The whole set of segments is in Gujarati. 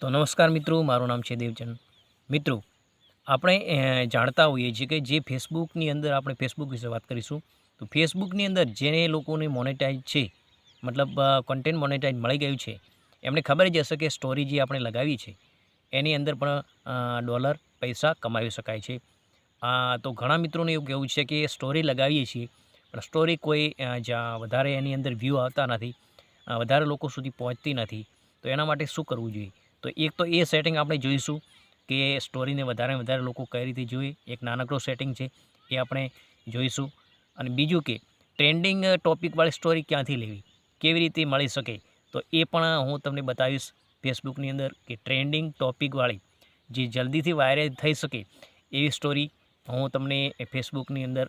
તો નમસ્કાર મિત્રો, મારું નામ છે દેવચંદ. મિત્રો, આપણે જાણતા હોઈએ છીએ કે જે ફેસબુકની અંદર આપણે ફેસબુક વિશે વાત કરીશું. તો ફેસબુકની અંદર જે લોકોને મોનેટાઈઝ છે, મતલબ કન્ટેન્ટ મોનેટાઈઝ મળી ગયું છે, એમને ખબર જ હશે કે સ્ટોરી જે આપણે લગાવી છે એની અંદર પણ ડોલર પૈસા કમાવી શકાય છે. તો ઘણા મિત્રોને એવું કહેવું છે કે સ્ટોરી લગાવીએ છીએ પણ સ્ટોરી કોઈ જ્યાં વધારે એની અંદર વ્યૂ આવતા નથી, વધારે લોકો સુધી પહોંચતી નથી. તો એના માટે શું કરવું જોઈએ? તો એક તો એ સેટિંગ આપણે જોઈશું કે સ્ટોરીને વધારે લોકો કઈ રીતે જોઈએ. એક નાનકડો સેટિંગ છે એ આપણે જોઈશું. અને બીજું કે ટ્રેન્ડિંગ ટોપિકવાળી સ્ટોરી ક્યાંથી લેવી, કેવી રીતે મળી શકે, તો એ પણ હું તમને બતાવીશ ફેસબુકની અંદર કે ટ્રેન્ડિંગ ટોપિકવાળી જે જલ્દીથી વાયરલ થઈ શકે એવી સ્ટોરી હું તમને ફેસબુકની અંદર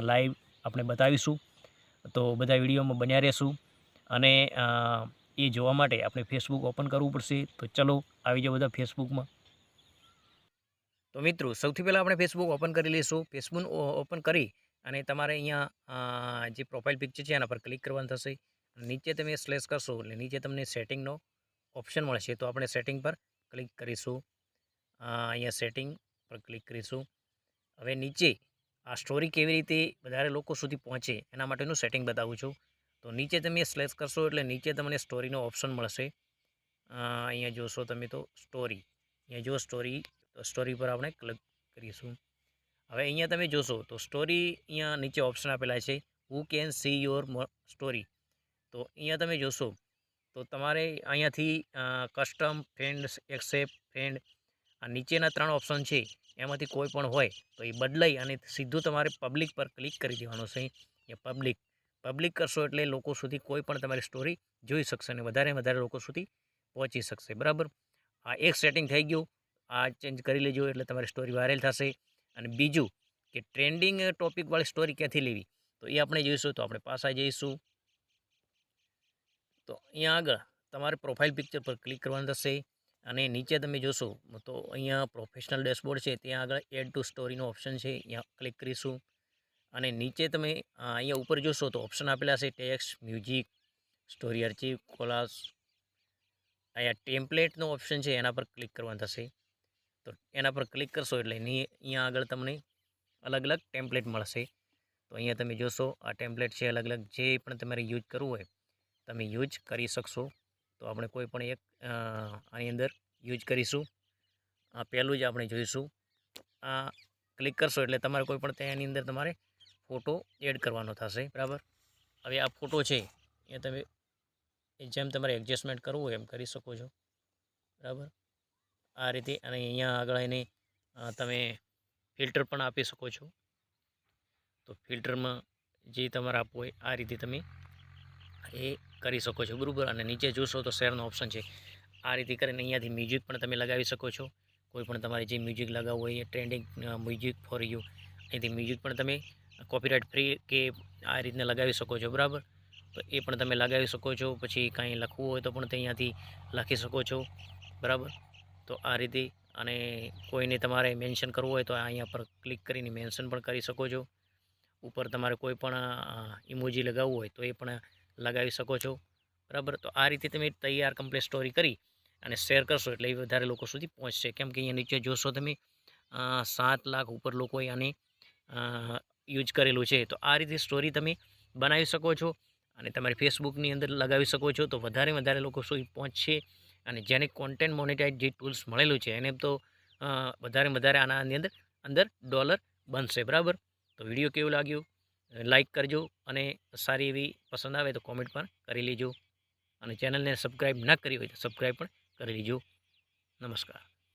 લાઈવ આપણે બતાવીશું. તો બધા વિડીયોમાં બન્યા રહેશું. અને એ જોવા માટે આપણે ફેસબુક ઓપન કરવું પડશે. તો ચલો આવી જાઓ બધા ફેસબુકમાં. તો મિત્રો, સૌથી પહેલાં આપણે ફેસબુક ઓપન કરી લઈશું. ફેસબુક ઓપન કરી અને તમારે અહીંયા જે પ્રોફાઇલ પિક્ચર છે એના પર ક્લિક કરવાનું થશે. નીચે તમે સ્લેશ કરશો એટલે નીચે તમને સેટિંગનો ઓપ્શન મળશે. તો આપણે સેટિંગ પર ક્લિક કરીશું. અહીંયા સેટિંગ પર ક્લિક કરીશું. હવે નીચે આ સ્ટોરી કેવી રીતે વધારે લોકો સુધી પહોંચે એના માટેનું સેટિંગ બતાવું છું. તો નીચે તમે સ્લેશ કરશો એટલે નીચે તમને સ્ટોરીનો ઓપ્શન મળશે. અહીંયા જોશો તમે તો સ્ટોરી, અહીંયા જો સ્ટોરી પર આપણે ક્લિક કરીશું. હવે અહીંયા તમે જોશો તો સ્ટોરી અહીંયા નીચે ઓપ્શન આપેલા છે, who can see your story. તો અહીંયા તમે જોશો તો તમારે અહીંયાથી કસ્ટમ, ફ્રેન્ડ્સ, એક્સેપ્ટ ફ્રેન્ડ, આ નીચેના 3 ઓપ્શન છે એમાંથી કોઈ પણ હોય તો એ બદલાઈ અને સીધું તમારે પબ્લિક પર ક્લિક કરી દેવાનું છે. એ પબ્લિક કરશો એટલે લોકો સુધી કોઈ પણ તમારી સ્ટોરી જોઈ શકશે અને વધારે લોકો સુધી પહોંચી શકશે. બરાબર, આ એક સેટિંગ થઈ ગયું. આ ચેન્જ કરી લેજો એટલે તમારી સ્ટોરી વાયરલ થશે. અને બીજું કે ટ્રેન્ડિંગ ટોપિકવાળી સ્ટોરી ક્યાંથી લેવી, તો એ આપણે જોઈશું. તો આપણે પાછા જઈશું. તો અહીંયા આગળ તમારે પ્રોફાઇલ પિક્ચર પર ક્લિક કરવાનું થશે અને નીચે તમે જોશો તો અહીંયા પ્રોફેશનલ ડેશબોર્ડ છે, ત્યાં આગળ એડ ટુ સ્ટોરીનો ઓપ્શન છે, અહીંયા ક્લિક કરીશું. અને નીચે તમે અહીંયા ઉપર જોશો તો ઓપ્શન આપેલા છે, ટેક્સ્ટ, મ્યુઝિક, સ્ટોરી આર્ચિવ, કોલાસ. અહીંયા ટેમ્પલેટનો ઓપ્શન છે એના પર ક્લિક કરવાનું થશે. તો એના પર ક્લિક કરશો એટલે અહીંયા આગળ તમને અલગ અલગ ટેમ્પલેટ મળશે. તો અહીંયા તમે જોશો આ ટેમ્પલેટ છે, અલગ અલગ જે પણ તમારે યુઝ કરવું હોય તમે યુઝ કરી શકશો. તો આપણે કોઈ પણ એક આની અંદર યુઝ કરીશું. આ પહેલું જ આપણે જોઈશું. આ ક્લિક કરશો એટલે તમારે કોઈ પણ તેની અંદર તમારે ફોટો એડ કરવાનો થશે. બરાબર, હવે આ ફોટો છે એ તમે જેમ તમારે એડજસ્ટમેન્ટ કરવું હોય એમ કરી શકો છો. બરાબર, આ રીતે. અને અહીંયા આગળ એને તમે ફિલ્ટર પણ આપી શકો છો. તો ફિલ્ટરમાં જે તમારે આપવું હોય આ રીતે તમે એ કરી શકો છો. બરાબર, અને નીચે જોશો તો શેરનો ઓપ્શન છે. આ રીતે કરીને અહીંયાથી મ્યુઝિક પણ તમે લગાવી શકો છો. કોઈ પણ તમારે જે મ્યુઝિક લગાવવું હોય એ ટ્રેન્ડિંગ મ્યુઝિક ફોર યુ, અહીંથી મ્યુઝિક પણ તમે કોપીરાઇટ ફ્રી કે આ રીતના લગાવી શકો છો. બરાબર, તો એ પણ તમે લગાવી શકો છો. પછી કાંઈ લખવું હોય તો પણ તે અહીંયાથી લખી શકો છો. બરાબર, તો આ રીતે. અને કોઈને તમારે મેન્શન કરવું હોય તો અહીંયા પર ક્લિક કરીને મેન્શન પણ કરી શકો છો. ઉપર તમારે કોઈ પણ ઇમોજી લગાવવું હોય તો એ પણ લગાવી શકો છો. બરાબર, તો આ રીતે તમે તૈયાર કમ્પ્લીટ સ્ટોરી કરી અને શેર કરશો એટલે એ વધારે લોકો સુધી પહોંચશે. કેમ કે અહીંયા નીચે જોશો તમે 7 લાખ ઉપર લોકોએ આને યુઝ કરેલું છે. તો આ રીતે સ્ટોરી તમે બનાવી શકો છો અને તમારી ફેસબુકની અંદર લગાવી શકો છો. તો વધારે લોકો સુધી પહોંચશે. અને જેને કોન્ટેન્ટ મોનેટાઇઝ જે ટૂલ્સ મળેલું છે એને તો વધારે આનાની અંદર ડોલર બનશે. બરાબર, તો વિડીયો કેવું લાગ્યું લાઈક કરજો અને સારી એવી પસંદ આવે તો કોમેન્ટ પણ કરી લેજો. અને ચેનલને સબસ્ક્રાઈબ ના કરી હોય તો સબસ્ક્રાઈબ પણ કરી લેજો. નમસ્કાર.